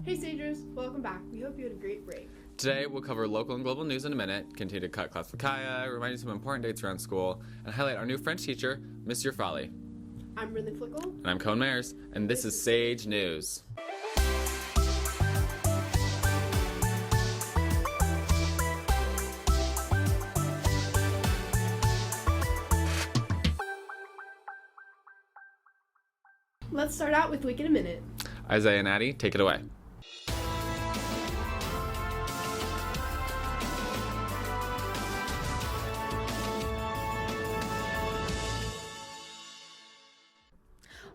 Hey Sagers, welcome back. We hope you had a great break. Today, we'll cover local and global news in a minute, continue to cut class with Kaya, remind you some important dates around school, and highlight our new French teacher, Monsieur Frawley. I'm Ridley Flickle. And I'm Cone Mayers, and this is Sage News. Let's start out with Week in a Minute. Isaiah and Addie, take it away.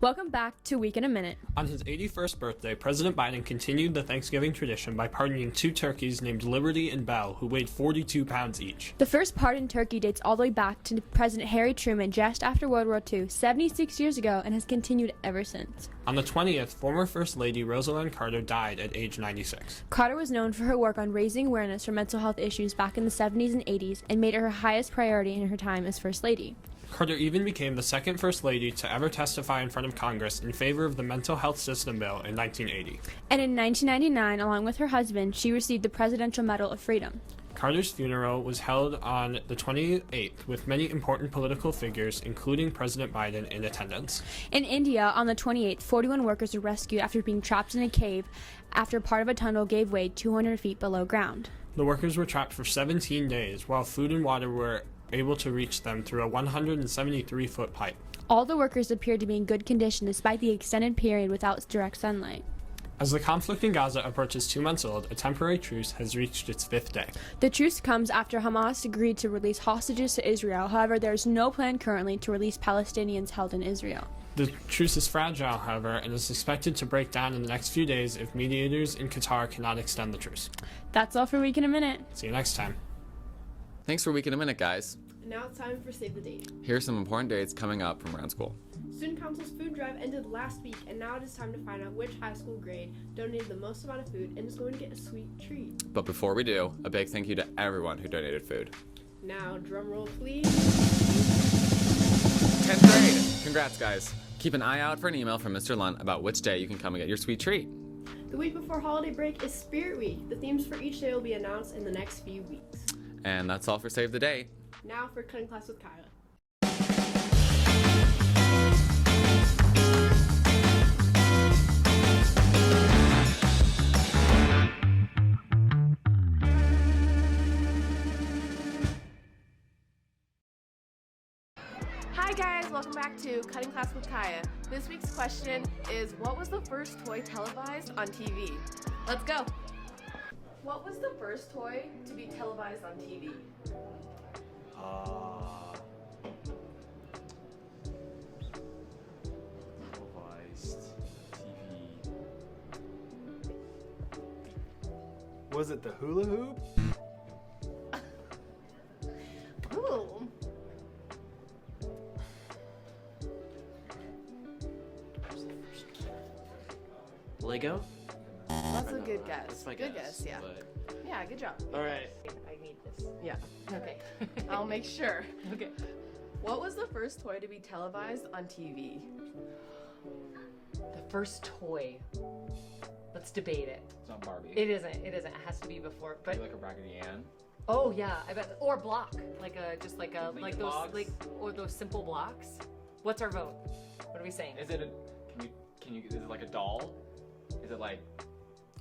Welcome back to Week in a Minute. On his 81st birthday, President Biden continued the Thanksgiving tradition by pardoning two turkeys named Liberty and Belle, who weighed 42 pounds each. The first pardoned turkey dates all the way back to President Harry Truman just after World War II, 76 years ago, and has continued ever since. On the 20th, former First Lady Rosalind Carter died at age 96. Carter was known for her work on raising awareness for mental health issues back in the 70s and 80s and made it her highest priority in her time as First Lady. Carter even became the second First Lady to ever testify in front of Congress in favor of the Mental Health System Bill in 1980. And in 1999, along with her husband, she received the Presidential Medal of Freedom. Carter's funeral was held on the 28th with many important political figures, including President Biden, in attendance. In India, on the 28th, 41 workers were rescued after being trapped in a cave after part of a tunnel gave way 200 feet below ground. The workers were trapped for 17 days, while food and water were able to reach them through a 173-foot pipe. All the workers appeared to be in good condition despite the extended period without direct sunlight. As the conflict in Gaza approaches 2 months old, a temporary truce has reached its 5th day. The truce comes after Hamas agreed to release hostages to Israel. However, there is no plan currently to release Palestinians held in Israel. The truce is fragile, however, and is expected to break down in the next few days if mediators in Qatar cannot extend the truce. That's all for Week in a Minute. See you next time. Thanks for Week in a Minute, guys. And now it's time for Save the Date. Here are some important dates coming up from around school. Student Council's food drive ended last week, and now it is time to find out which high school grade donated the most amount of food and is going to get a sweet treat. But before we do, a big thank you to everyone who donated food. Now, drum roll please. 10th grade! Congrats, guys. Keep an eye out for an email from Mr. Lunt about which day you can come and get your sweet treat. The week before holiday break is Spirit Week. The themes for each day will be announced in the next few weeks. And that's all for Save the Date. Now for Cutting Class with Kaya. Hi guys, welcome back to Cutting Class with Kaya. This week's question is, what was the first toy televised on TV? Let's go. What was the first toy to be televised on TV? Televised TV. Was it the hula hoop? Ooh. Lego? That's a good guess. That's my Good guess, yeah. but- Yeah, good job. All right. I need this. Yeah. Okay. I'll make sure. Okay. What was the first toy to be televised on TV? The first toy. Let's debate it. It's not Barbie. It isn't. It isn't. It has to be before. But Maybe like a Raggedy Ann. oh yeah, I bet. Or block, like a just like a Lincoln like those Logs? like or those simple blocks. What's our vote? What are we saying? Is it a? Can you? Is it like a doll? Is it like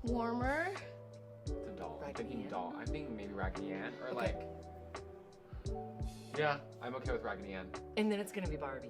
Warmer. it's a doll? I'm Raggedy thinking Ann? doll. I'm thinking maybe Raggedy Ann or Okay. like. Yeah, I'm okay with Raggedy Ann. And then it's gonna be Barbie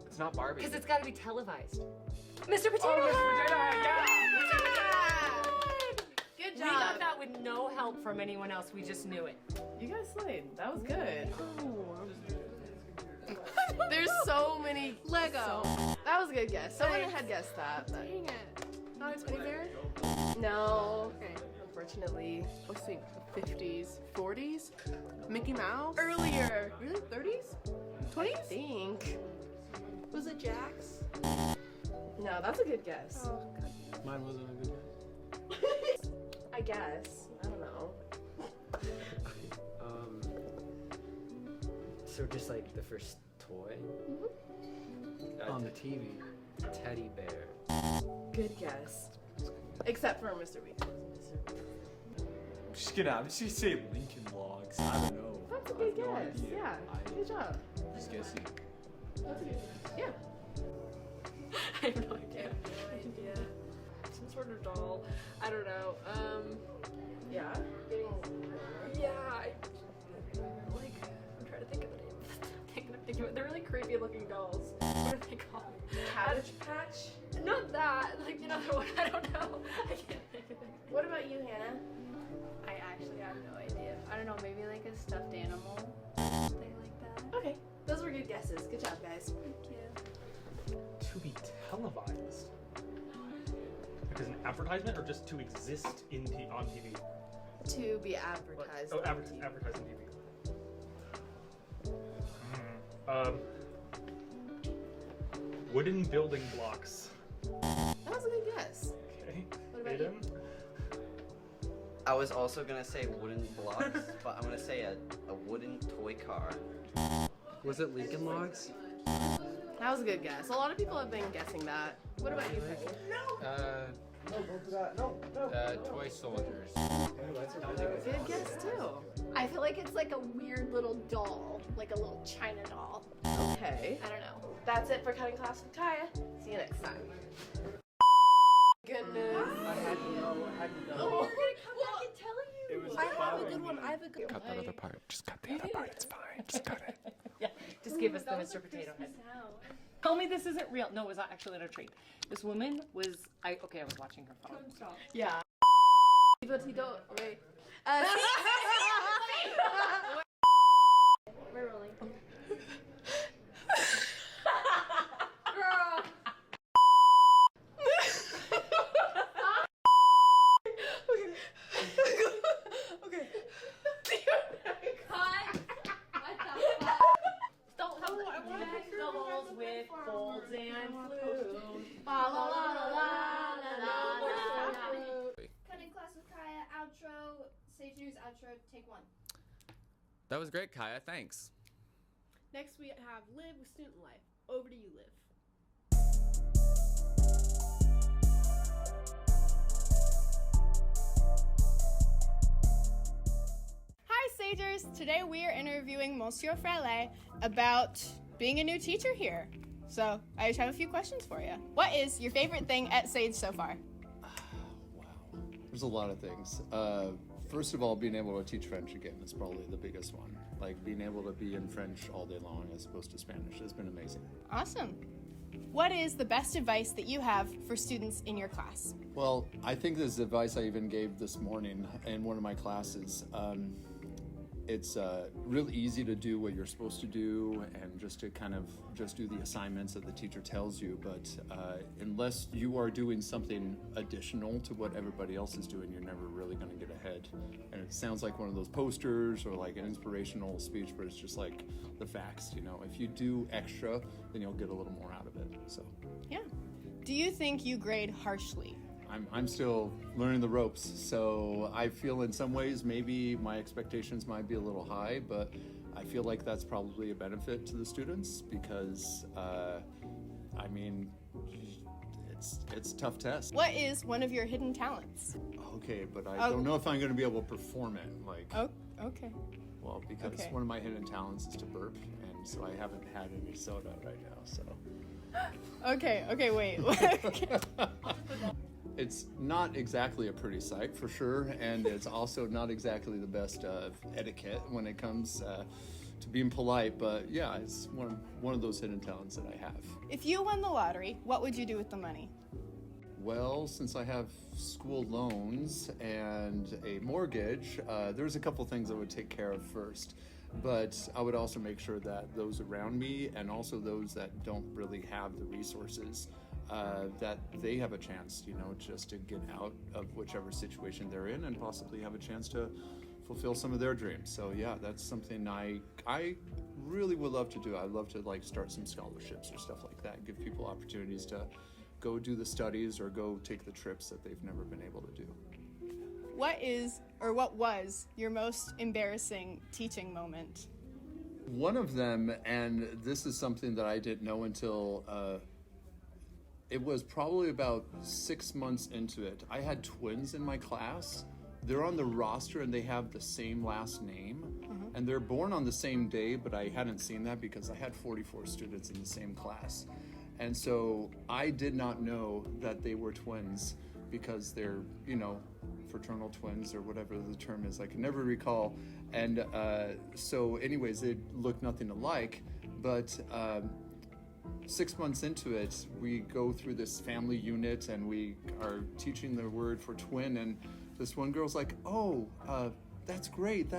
It's not Barbie. because it's got to be televised. Mr. Potato Oh, Mr. Head! Potato Head, Good We got job. that with no help from anyone else. We just knew it. You guys slayed. That was good. There's so many Lego. That was a good guess. Someone had guessed that. But... Dang it. Not a teddy bear? No. Okay. Unfortunately. Let's think, 50s, 40s, Mickey Mouse. Earlier. Really, 30s, I 20s? think. Was it Jax? No, that's a good guess. Oh, Mine wasn't a good guess. I guess. I don't know. So just like the first toy On the TV. teddy bear. Good guess. Except for Mr. Weeks. I'm just gonna say Lincoln Logs. I don't know. That's a I good have no guess. idea. Yeah. Good job. Just guessing. That's a good Yeah. I have no idea. Some sort of doll. I don't know. Yeah. Yeah. Like, I'm trying to think of the name. I'm thinking of it. They're really creepy looking dolls. What are they called? Cabbage Patch. Not that. Like another one. I don't know. I can't think of it. What about you, Hannah? I actually have no idea. I don't know, maybe like a stuffed animal. Something like that. Okay. Those were good guesses. Good job, guys. Thank you. To be televised. Like as an advertisement or just to exist on TV? To be advertised. Oh, on TV. advertised on TV. Wooden building blocks. That was a good guess. Okay. What about Aiden? I was also gonna say wooden blocks, but I'm gonna say a wooden toy car. Was it Lincoln Logs? That was a good guess. A lot of people have been guessing that. What about you, Frankie? Toy soldiers. Good guess too. I feel like it's like a weird little doll, like a little China doll. Okay. I don't know. That's it for Cutting Class with Kaya. See you next time. Goodness. I had to know. Well, I can tell you. I have a good one. I have a good one. Cut that other part. Just cut the other part. It's fine. Just cut it. Yeah. Just give us the Mr. Potato Head. Tell me this isn't real. No, it was actually not a treat. This woman was. I was watching her phone. Yeah. Potato. Wait. We're rolling. Girl. Okay. Don't have vegetables with colds and flu. Cutting Class with Kaya, outro, Sage News outro, take one. That was great, Kaya. Thanks. Next we have Liv with Student Life. Over to you, Liv. Hi, Sagers. Today we are interviewing Monsieur Frele about being a new teacher here. So I just have a few questions for you. What is your favorite thing at Sage so far? Wow. There's a lot of things. First of all, being able to teach French again is probably the biggest one. Like being able to be in French all day long as opposed to Spanish has been amazing. Awesome. What is the best advice that you have for students in your class? Well, I think this advice I even gave this morning in one of my classes. It's really easy to do what you're supposed to do and just to kind of just do the assignments that the teacher tells you, but unless you are doing something additional to what everybody else is doing, you're never really going to get ahead. And it sounds like one of those posters or like an inspirational speech, but it's just like the facts, you know. If you do extra, then you'll get a little more out of it. So Yeah. Do you think you grade harshly? I'm still learning the ropes, so I feel in some ways maybe my expectations might be a little high, but I feel like that's probably a benefit to the students because, I mean, it's a tough test. What is one of your hidden talents? Okay, but I don't know if I'm going to be able to perform it. Like, Oh, okay. well, because okay. one of my hidden talents is to burp, and so I haven't had any soda right now, so. Okay, wait. It's not exactly a pretty sight, for sure, and it's also not exactly the best etiquette when it comes to being polite, but yeah, it's one of those hidden talents that I have. If you won the lottery, what would you do with the money? Well, since I have school loans and a mortgage, there's a couple things I would take care of first. But I would also make sure that those around me and also those that don't really have the resources, that they have a chance, you know, just to get out of whichever situation they're in and possibly have a chance to fulfill some of their dreams. So yeah, that's something I really would love to do. I'd love to like start some scholarships or stuff like that, give people opportunities to go do the studies or go take the trips that they've never been able to do. What was your most embarrassing teaching moment? One of them, and this is something that I didn't know until it was probably about 6 months into it. I had twins in my class. They're on the roster and they have the same last name. And they're born on the same day, but I hadn't seen that because I had 44 students in the same class. And so I did not know that they were twins because they're, you know, fraternal twins or whatever the term is. I can never recall. And so anyways, they look nothing alike. But 6 months into it, we go through this family unit and we are teaching the word for twin. And this one girl's like, oh, that's great.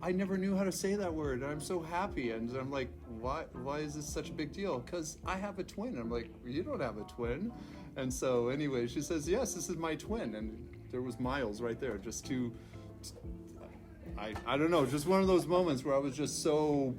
I never knew how to say that word. I'm so happy. And I'm like, why is this such a big deal? Because I have a twin. I'm like, you don't have a twin. And so anyway, she says, yes, this is my twin. And there was Miles right there, just to, I don't know, just one of those moments where I was just so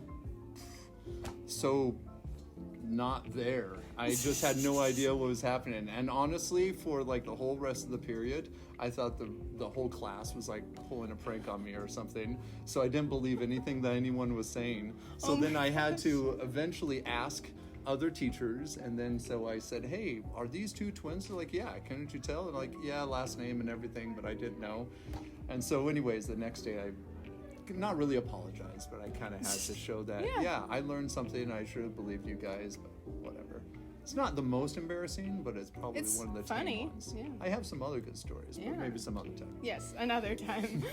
not there. I just had no idea what was happening. And honestly, for like the whole rest of the period, I thought the whole class was like pulling a prank on me or something. So I didn't believe anything that anyone was saying. So then I had to eventually ask other teachers, and then so I said, hey, are these two twins? They're like, yeah, couldn't you tell? And like, yeah, last name and everything, but I didn't know. And so anyways, the next day I not really apologize, but I kind of had to show that, yeah, I learned something. I should have believed you guys, but whatever. It's not the most embarrassing, but it's probably one of the funny ones. Yeah. I have some other good stories, but maybe some other time. Yes, another time.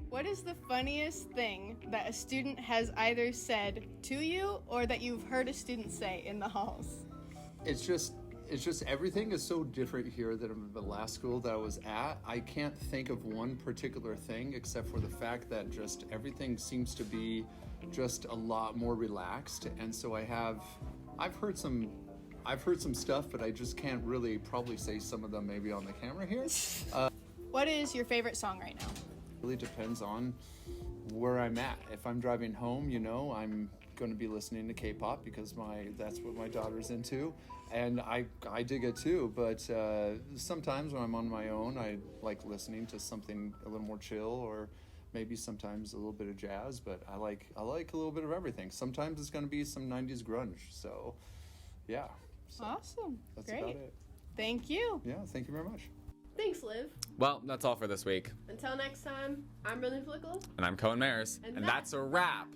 What is the funniest thing that a student has either said to you or that you've heard a student say in the halls? It's just everything is so different here than the last school that I was at. I can't think of one particular thing except for the fact that just everything seems to be just a lot more relaxed. And so I've heard some stuff, but I just can't really probably say some of them maybe on the camera here. What is your favorite song right now? Really depends on where I'm at. If I'm driving home, you know, I'm going to be listening to K-pop because that's what my daughter's into, and I dig it too. But sometimes when I'm on my own, I like listening to something a little more chill, or maybe sometimes a little bit of jazz. But I like a little bit of everything. Sometimes it's going to be some 90s grunge. So, yeah. So awesome. That's Great. about it. Thank you. Yeah. Thank you very much. Thanks, Liv. Well, that's all for this week. Until next time, I'm Brendan Flickle. And I'm Cohen Mares. And And that's a wrap.